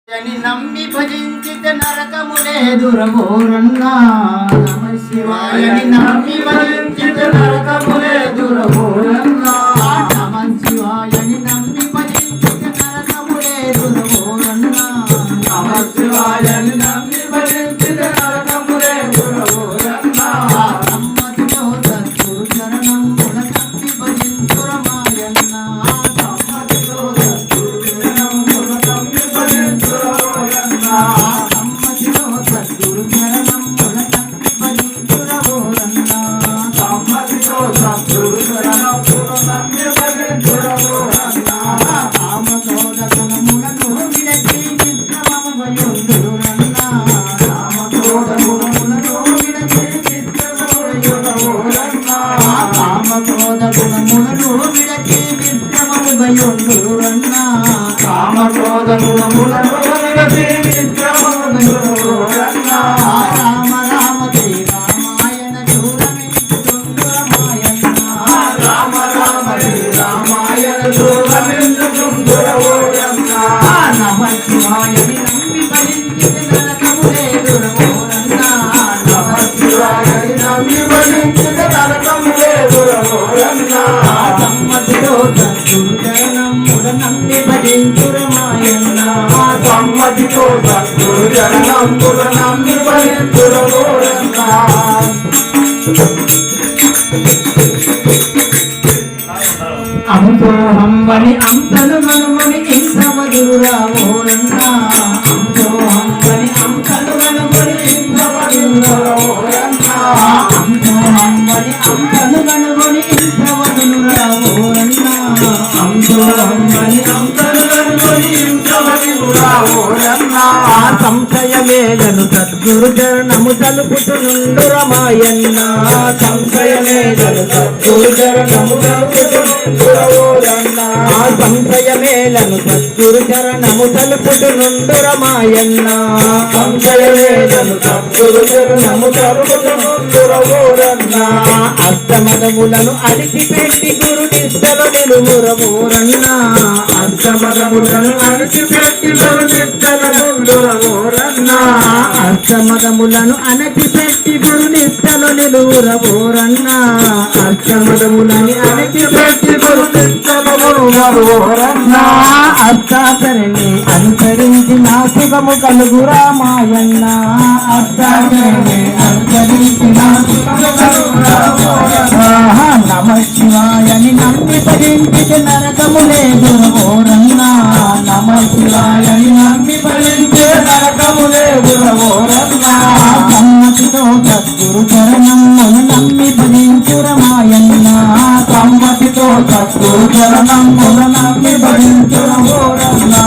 నమ్మి భజించిత నరకములే దురఘోరన్నా నమ శివాయని నమ్మి భజించిత నరకములే దురఘోరన్నా నమ శివాయని నమ్మి భజించిత నరకములే దురఘోరన్నా నమ శివాయని నమ్మి భజించిత నరకములే దురఘోరన్నా సమ్మతితో సద్గురు చరణం గుణ తప్పి భజించురమాయన్నా సమ్మతితో సద్గురు చరణం గుణ తప్పి భజించురమాయన్నా సమ్మతితో సద్గురు చరణం గుణ తప్పి భజించురమోరన్నా సమ్మతితో సద్గురు చరణం గుణ తప్పి భజించురమోరన్నా కామక్రోధ గుణములను విడచి విశ్రమము వయుందురన్నా కామక్రోధ గుణములను విడచి విశ్రమము వయుందురన్నా కామక్రోధ గుణములను విడచి విశ్రమము వయుందురన్నా కామక్రోధ గుణములను విడచి విశ్రమము వయుందురన్నా రామ రామ శ్రీ రామాయణ చూడమించుతుందురమాయన్నా రామ రామ శ్రీ రామాయణ చూడమించుతుందురమోరన్నా నమ శివాయని నమ్మి భజించిత నరకములే దురఘోరన్నా నమ శివాయని నమ్మి భజించిత నరకములే దురఘోరన్నా సమ్మతితో సద్గురు చరణం ముడ నమ్మి భజించురమాయన్నా సమ్మతితో సద్గురు చరణం ముడ నమ్మి భజించురమోరన్నా అంసోహం వని అంతలు మనుమని ఇంద్రమధురా ఓరన్నా అంసోహం వని అంతలు మనుమని ఇంద్రమధురా ఓరన్నా అంసోహం వని అంతలు మనుమని ఇంద్రమధురా ఓరన్నా అంసోహం వని అంతలు మనుమని ఇంద్రమధురా ఓరన్నా సంశయమేలను సద్గురు చరణము తలుపుతుండురమాయన్నా సంశయమేలను సద్గురు చరణము తలుపుతుండురమోరన్నా సంశయమేలను సద్గురు చరణము తలుపుతుండురమాయన్నా సంశయమేలను సద్గురు చరణము తలుపుతుండురమోరన్నా అర్థమదములను అడిచిపెట్టి గురు నిష్టలో నిలువురమోరన్నా అర్థమదములను అడిచిపెట్టి గురు నిష్టలో నిలువురమోరన్నా అర్థమదములను అణచిపెట్టి గురు నిష్టలో నిలువురమోరన్నా అర్థమదములని అణచిపెట్టి గురు నిష్టలో నిలువురమోరన్నా అర్థాచరణి అనుసరించి నా సుఖము కలుగురామాయన్నా అర్థాచరణి అనుసరించి నా సుఖము కలుగురామాయన్నా నమ శివాయని నమ్మి భజించిత నరకములే దురఘోరన్నా నమ శివాయని నమ్మి భజించే నరకములే దురఘోరన్నా సమ్మతితో సద్గురు చరణం మును నమ్మి భజించురమాయన్నా సమ్మతితో సద్గురు చరణం మును నమ్మి భజించురమోరన్నా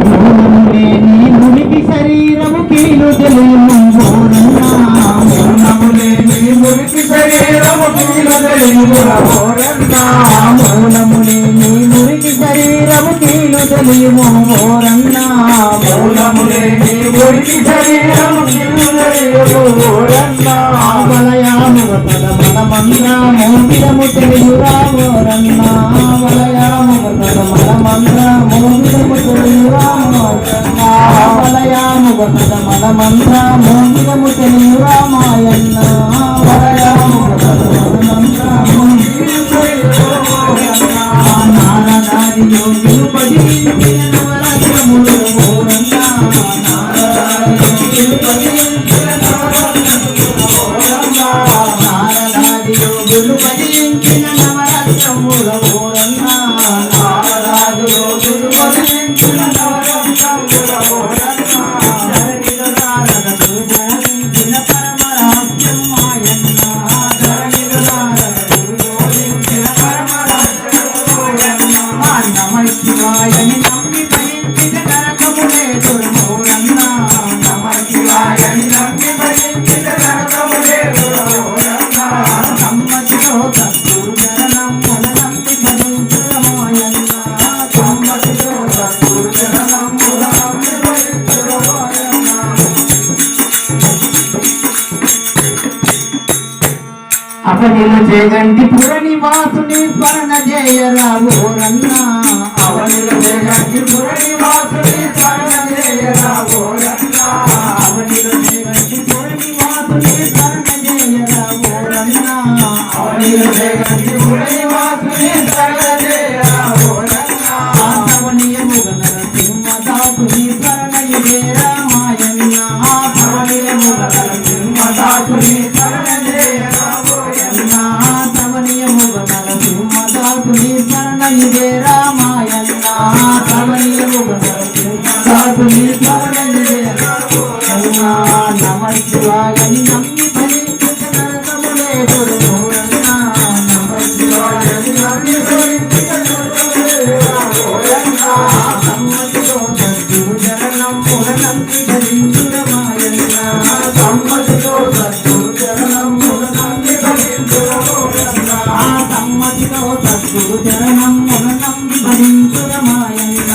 మౌనములేని మునికి శరీరము కీలు తెలియమురన్నా మౌనములేని మునికి శరీరము కీలు తెలియమురన్నా మౌనములేని మురికి శరీరము కీలు తెలియమురన్నా మౌనములేని మురికి శరీరము కీలు తెలియమురన్నా వలయాముగ పద మన మంత్ర మోహిరము తెలియురామోరన్నా వలయాముగ పద మన మంత్ర మోహిరము తెలియురామోరన్నా వలయాముగ పద మన మంత్ర మోహిరము తెలియురామాయన్నా వలయాముగ పద మన మంత్ర మోహిరము తెలియురామోరన్నా నారదాది యోగిలు భజించిన నవరత్నములు ఓరన్నా నారదాది యోగిలు భజించిన నవరత్నములు ఓరన్నా నారదాది యోగులు భజించిన నవరత్నముల ఓరన్నా నారదాది యోగులు భజించిన నవరత్నముల ఓరన్నా ధరణిలో నారదకు బోధించిన పరమరహస్యం మాయన్నా ధరణిలో నారదకు బోధించిన పరమరహస్యం ఓరన్నా నమ శివాయని నమ్మి భజించిన నరకములే దురఘోరన్నా నమ శివాయని నమ్మి భజించిన నరకములే దురఘోరన్నా సమ్మతితో సద్గురు చరణం మున నమ్మి భజించురమాయన్నా సమ్మతితో సద్గురు చరణం మున నమ్మి భజించురమాయన్నా అపనిలు చేగంటి పుర నివాసుని స్మరణ చేయరా ఓరన్న అవనిలో జగద్గురు నివాసుని శరణ చేయరా ఓరన్న అవనిలో జగద్గురు నివాసుని శరణ చేయరా ఓరన్న అవనిలో జగద్గురు నివాసుని శరణ చేయరా ఓరన్న ఆతవనియముగ నరసింహదాసుని శరణ చేయరా మాయన్న అవనియముగ నరసింహదాసుని శరణ చేయరా ఓరన్న ఆతవనియముగ నరసింహదాసుని శరణ చేయరా మాయన్న ఆతవనియముగ నరసింహదాసుని శరణ చేయరా ఓరన్న నమ శివాయ నమ్మి ఫలించిన నరకములే దొరకూరన్న నమ శివాయ నమ్మి ఫలించిన నరకములే దొరకూరన్న సమ్మతితో సద్గురు చరణం పునరంతి ధరించురమాయన్న సమ్మతితో సద్గురు చరణం పునరంతి ధరించురమాయన్న సమ్మతితో సద్గురు చరణం పునరంతి ధరించురమాయన్న